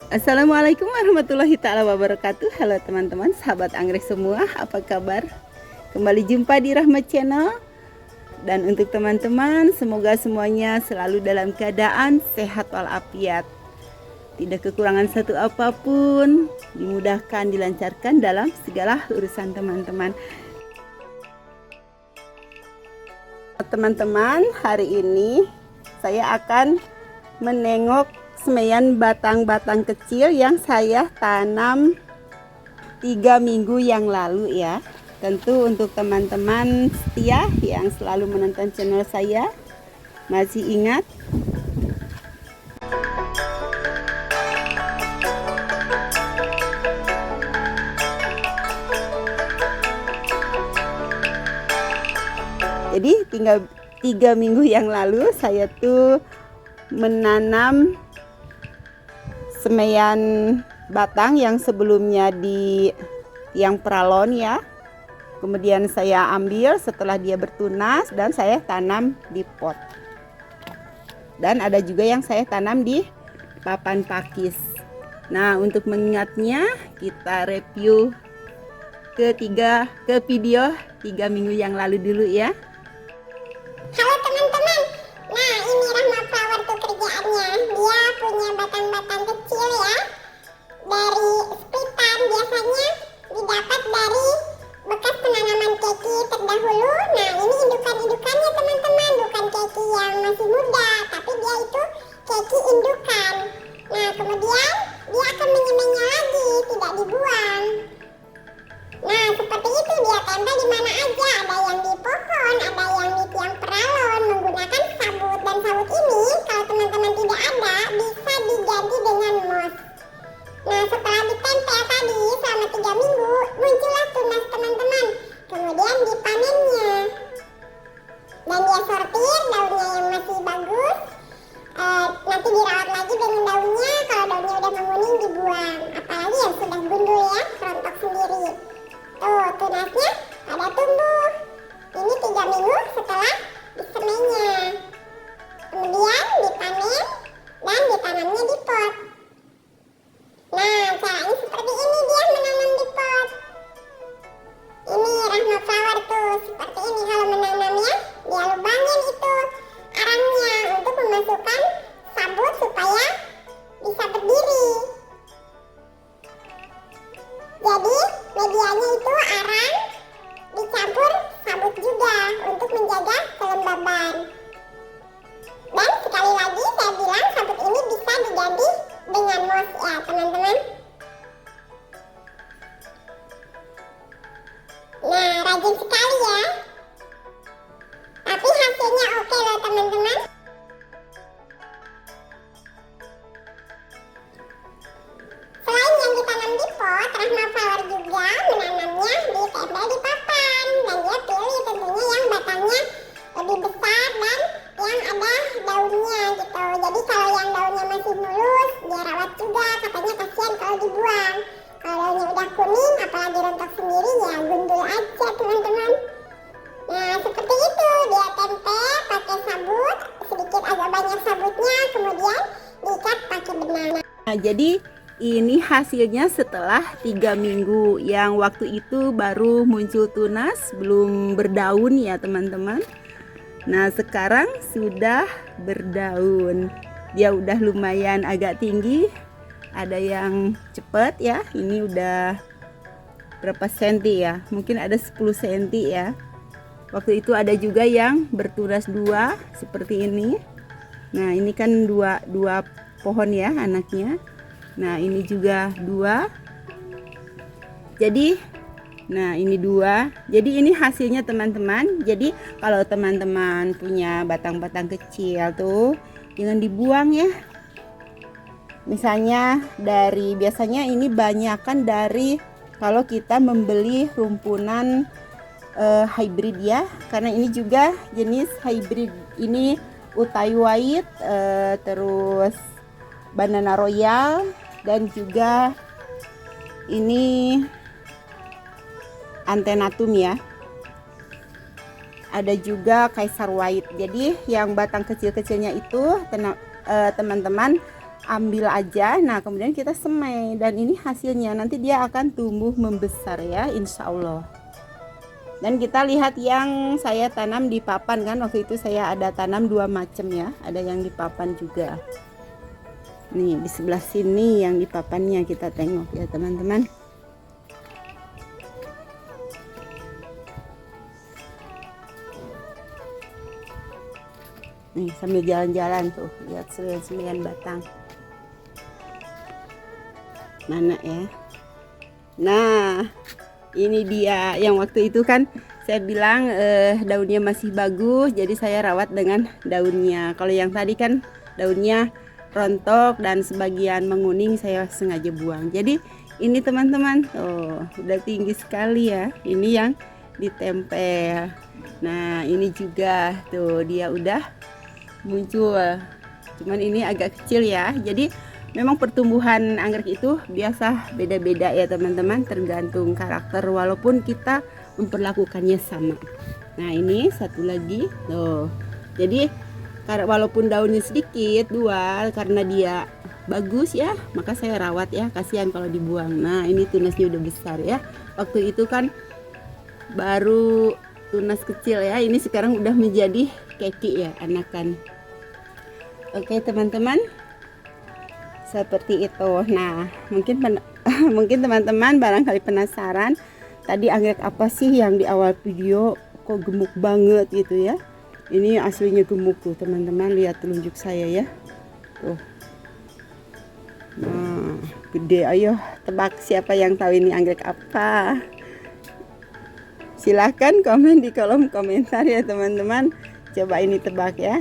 Assalamualaikum warahmatullahi ta'ala wabarakatuh. Halo teman-teman, sahabat anggrek semua, apa kabar? Kembali jumpa di Rahmat Channel. Dan untuk teman-teman, semoga semuanya selalu dalam keadaan sehat walafiat, tidak kekurangan satu apapun, dimudahkan, dilancarkan dalam segala urusan teman-teman. Teman-teman, hari ini saya akan menengok semaian batang-batang kecil yang saya tanam 3 minggu yang lalu ya. Tentu untuk teman-teman setia yang selalu menonton channel saya masih ingat. Jadi tinggal 3 minggu yang lalu saya tuh menanam semaian batang yang sebelumnya di tiang pralon ya. Kemudian saya ambil setelah dia bertunas dan saya tanam di pot. Dan ada juga yang saya tanam di papan pakis. Nah, untuk mengingatnya kita review ke video 3 minggu yang lalu dulu ya. Halo teman-teman, nah ini Rahma Flower tuh kerjaannya. Dia punya batang-batang kecil ya, dari splitan, biasanya didapat dari bekas penanaman keki terdahulu. Nah ini indukan-indukannya teman-teman, bukan keki yang masih muda, tapi dia itu keki indukan. Nah kemudian dia akan menyemennya lagi, tidak dibuang. Nah seperti itu, dia tempel di mana aja, ada yang di pohon, ada yang di tiang peralon menggunakan sabut. Dan sabut ini kalau teman-teman tidak ada bisa diganti dengan mos. Nah setelah ditempel tadi selama 3 minggu muncullah tunas teman-teman. Kemudian dipanennya dan dia sortir daunnya yang masih bagus. Nanti dirawat lagi dengan daunnya. Kalau daunnya udah menguning dibuang, apalagi yang sudah gundul ya, rontok sendiri. Tuh tunasnya pada tumbuh. Ini 3 minggu setelah disemainya. Kemudian dipanen dan ditanamnya di pot. Nah caranya seperti ini dia menanam di pot. Ini Rahma Flower tuh seperti ini kalau menanamnya. Dia lubangin itu arangnya untuk memasukkan sabut supaya bisa berdiri. Jadi medianya itu arang dicampur sabut juga untuk menjaga kelembaban. Dan sekali lagi saya bilang sabut ini bisa diganti dengan mos ya teman-teman. Nah rajin sekali ya. Tapi hasilnya oke loh teman-teman. Selain yang ditanam di pot, Rahma Flower juga menanamnya di tembel di papan. Dan dia pilih tentunya yang batangnya lebih besar dan yang ada daunnya gitu. Jadi kalau yang daunnya masih mulus, dia rawat juga, katanya kasihan kalau dibuang. Kalau daunnya udah kuning, apalagi rontok sendiri, ya gundul aja teman-teman. Nah seperti itu, dia tempel pakai sabut, sedikit agak banyak sabutnya, kemudian diikat pakai benang. Nah, jadi ini hasilnya setelah 3 minggu, yang waktu itu baru muncul tunas, belum berdaun ya teman-teman. Nah sekarang sudah berdaun. Dia udah lumayan agak tinggi, ada yang cepet ya. Ini udah berapa senti ya, mungkin ada 10 senti ya. Waktu itu ada juga yang bertunas 2 seperti ini. Nah ini kan dua pohon ya anaknya. Nah ini juga 2. Jadi nah ini 2. Jadi ini hasilnya teman-teman. Jadi kalau teman-teman punya batang-batang kecil tuh jangan dibuang ya. Misalnya biasanya ini banyakan dari kalau kita membeli rumpunan hybrid ya, karena ini juga jenis hybrid. Ini Utai White, terus Banana Royal, dan juga ini Antenatum ya. Ada juga Kaisar White. Jadi yang batang kecil-kecilnya itu teman-teman ambil aja. Nah kemudian kita semai, dan ini hasilnya nanti dia akan tumbuh membesar ya, insya Allah. Dan kita lihat yang saya tanam di papan kan, waktu itu saya ada tanam 2 macam ya, ada yang di papan juga. Nih di sebelah sini yang di papannya kita tengok ya teman-teman. Nih sambil jalan-jalan tuh, lihat sembilan batang. Mana ya? Nah, ini dia yang waktu itu kan saya bilang daunnya masih bagus, jadi saya rawat dengan daunnya. Kalau yang tadi kan daunnya rontok dan sebagian menguning, saya sengaja buang. Jadi ini teman-teman, udah tinggi sekali ya. Ini yang ditempel. Nah ini juga tuh dia udah muncul. Cuman ini agak kecil ya. Jadi memang pertumbuhan anggrek itu biasa beda-beda ya teman-teman, tergantung karakter walaupun kita memperlakukannya sama. Nah ini satu lagi tuh. Jadi walaupun daunnya sedikit 2, karena dia bagus ya, maka saya rawat ya, kasihan kalau dibuang. Nah ini tunasnya udah besar ya. Waktu itu kan baru tunas kecil ya, ini sekarang udah menjadi keki ya, anakan. Oke teman-teman, seperti itu. Nah mungkin mungkin teman-teman barangkali penasaran, tadi anggrek apa sih yang di awal video kok gemuk banget gitu ya. Ini aslinya gemuk tuh teman-teman, lihat telunjuk saya ya tuh. Nah gede, ayo tebak siapa yang tahu ini anggrek apa. Silahkan komen di kolom komentar ya teman-teman, coba ini tebak ya.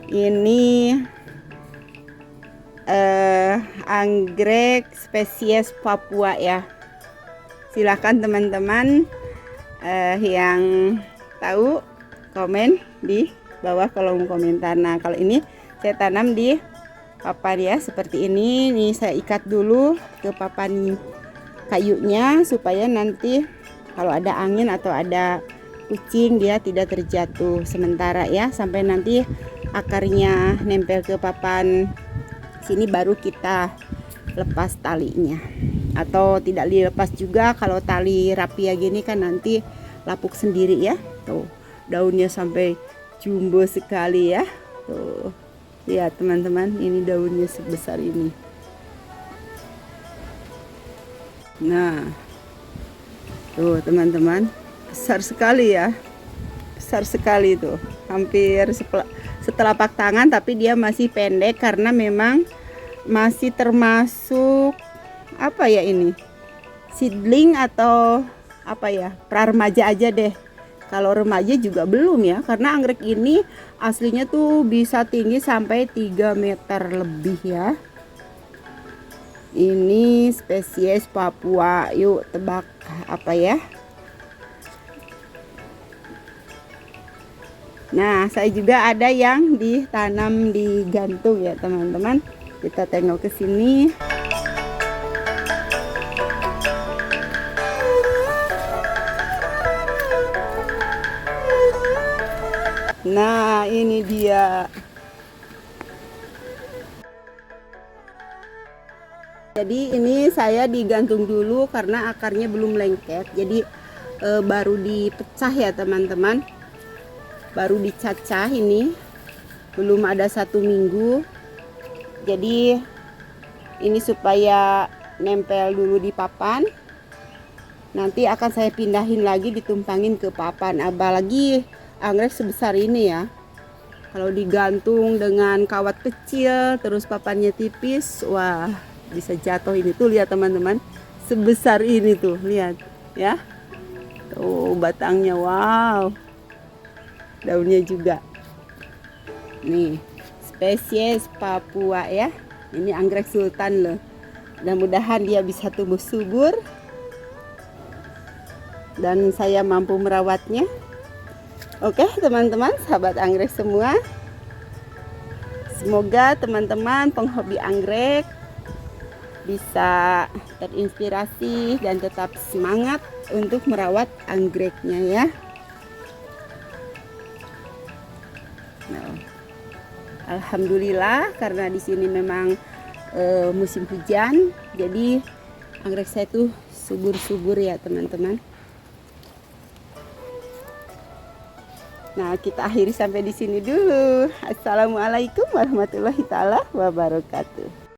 Ini anggrek spesies Papua ya. Silahkan teman-teman yang tahu komen di bawah kolom komentar. Nah kalau ini saya tanam di papan ya, seperti ini. Nih saya ikat dulu ke papan kayunya supaya nanti kalau ada angin atau ada kucing dia tidak terjatuh sementara ya, sampai nanti akarnya nempel ke papan sini baru kita lepas talinya. Atau tidak dilepas juga, kalau tali rapia gini kan nanti lapuk sendiri ya. Tuh daunnya sampai jumbo sekali ya. Tuh lihat teman-teman, ini daunnya sebesar ini. Nah tuh teman-teman, besar sekali ya, besar sekali tuh, hampir setelapak tangan, tapi dia masih pendek karena memang masih termasuk apa ya, ini seedling atau apa ya, pra remaja aja deh. Kalau remaja juga belum ya, karena anggrek ini aslinya tuh bisa tinggi sampai 3 meter lebih ya. Ini spesies Papua. Yuk tebak apa ya? Nah saya juga ada yang ditanam di gantung ya teman-teman. Kita tengok ke sini. Nah ini dia. Jadi ini saya digantung dulu karena akarnya belum lengket. Jadi baru dipecah ya teman-teman. Baru dicacah ini. Belum ada 1 minggu. Jadi ini supaya nempel dulu di papan. Nanti akan saya pindahin lagi, ditumpangin ke papan. Apalagi anggrek sebesar ini ya, kalau digantung dengan kawat kecil terus papannya tipis, wah bisa jatuh. Ini tuh lihat teman-teman, sebesar ini tuh, lihat ya, tuh batangnya, wow, daunnya juga. Nih spesies Papua ya, ini anggrek sultan loh. Mudah-mudahan dia bisa tumbuh subur dan saya mampu merawatnya. Oke teman-teman, sahabat anggrek semua, semoga teman-teman penghobi anggrek bisa terinspirasi dan tetap semangat untuk merawat anggreknya ya. Nah, Alhamdulillah karena di sini memang musim hujan, jadi anggrek saya tuh subur-subur ya teman-teman. Nah, kita akhiri sampai di sini dulu. Assalamualaikum warahmatullahi taala wabarakatuh.